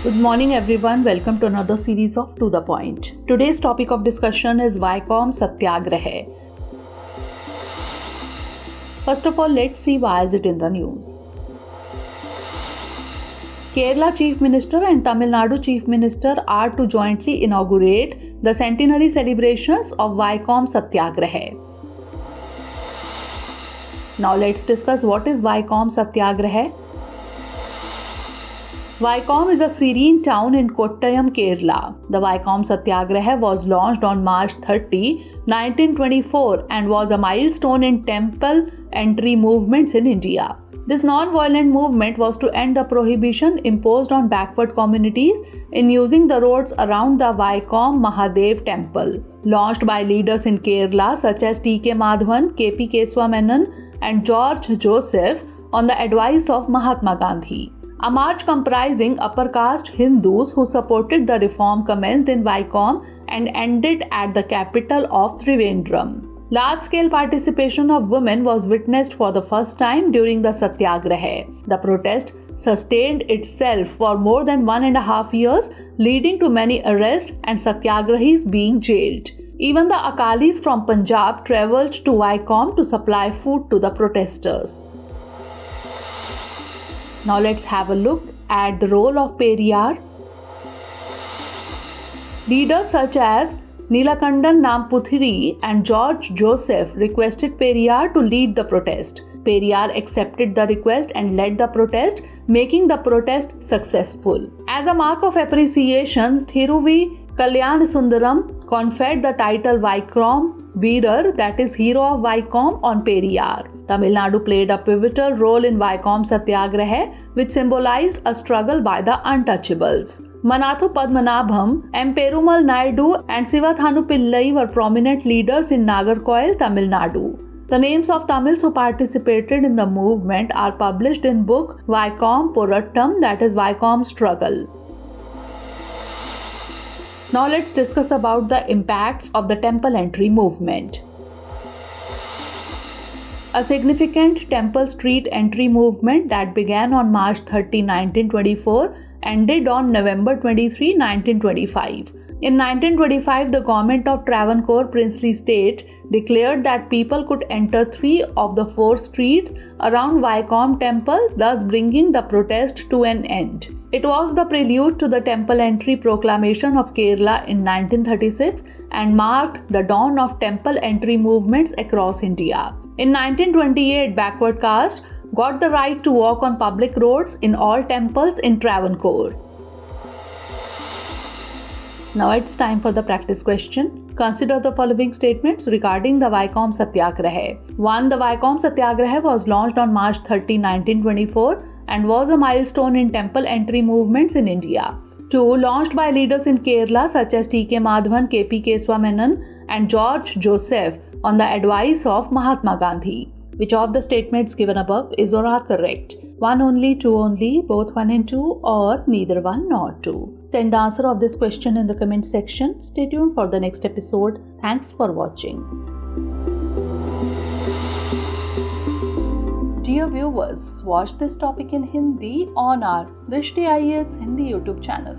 Good morning everyone, welcome to another series of To The Point. Today's topic of discussion is Vycom Satyagraha. First of all, let's see why is it in the news. Kerala Chief Minister and Tamil Nadu Chief Minister are to jointly inaugurate the centenary celebrations of Vycom Satyagraha. Now let's discuss what is Vycom Satyagraha. Vycom is a serene town in Kottayam, Kerala. The Vycom Satyagraha was launched on March 30, 1924 and was a milestone in temple entry movements in India. This non-violent movement was to end the prohibition imposed on backward communities in using the roads around the Vycom Mahadev temple. Launched by leaders in Kerala such as T.K. Madhavan, K.P. Keswa Menon and George Joseph on the advice of Mahatma Gandhi. A march comprising upper caste Hindus who supported the reform commenced in Vycom and ended at the capital of Trivandrum. Large-scale participation of women was witnessed for the first time during the Satyagraha. The protest sustained itself for more than 1.5 years, leading to many arrests and Satyagrahis being jailed. Even the Akalis from Punjab travelled to Vycom to supply food to the protesters. Now let's have a look at the role of Periyar. Leaders such as Neelakandan Namputhiri and George Joseph requested Periyar to lead the protest. Periyar accepted the request and led the protest, making the protest successful. As a mark of appreciation, Thiruvi Kalyan Sundaram conferred the title Vycom Veerar, that is Hero of Vycom, on Periyar. Tamil Nadu played a pivotal role in Vycom Satyagraha, which symbolized a struggle by the untouchables. Manathu Padmanabham, M. Perumal Naidu and Sivathanu Pillai were prominent leaders in Nagarcoil, Tamil Nadu. The names of Tamils who participated in the movement are published in book Vycom Porattam, that is Vycom Struggle. Now let's discuss about the impacts of the temple entry movement. A significant temple street entry movement that began on March 30, 1924 ended on November 23, 1925. In 1925, the government of Travancore Princely State declared that people could enter 3 of the 4 streets around Vycom temple, thus bringing the protest to an end. It was the prelude to the temple entry proclamation of Kerala in 1936 and marked the dawn of temple entry movements across India. In 1928, backward caste got the right to walk on public roads in all temples in Travancore. Now it's time for the practice question. Consider the following statements regarding the Vycom Satyagraha. 1. The Vycom Satyagraha was launched on March 30, 1924 and was a milestone in temple entry movements in India. 2. Launched by leaders in Kerala such as T.K. Madhavan, K.P. Keswa Menon and George Joseph on the advice of Mahatma Gandhi. Which of the statements given above is or are correct? 1 only, 2 only, both 1 and 2, or neither 1 nor 2? Send the answer of this question in the comment section. Stay tuned for the next episode. Thanks for watching. Dear viewers, watch this topic in Hindi on our Drishti IAS Hindi YouTube channel.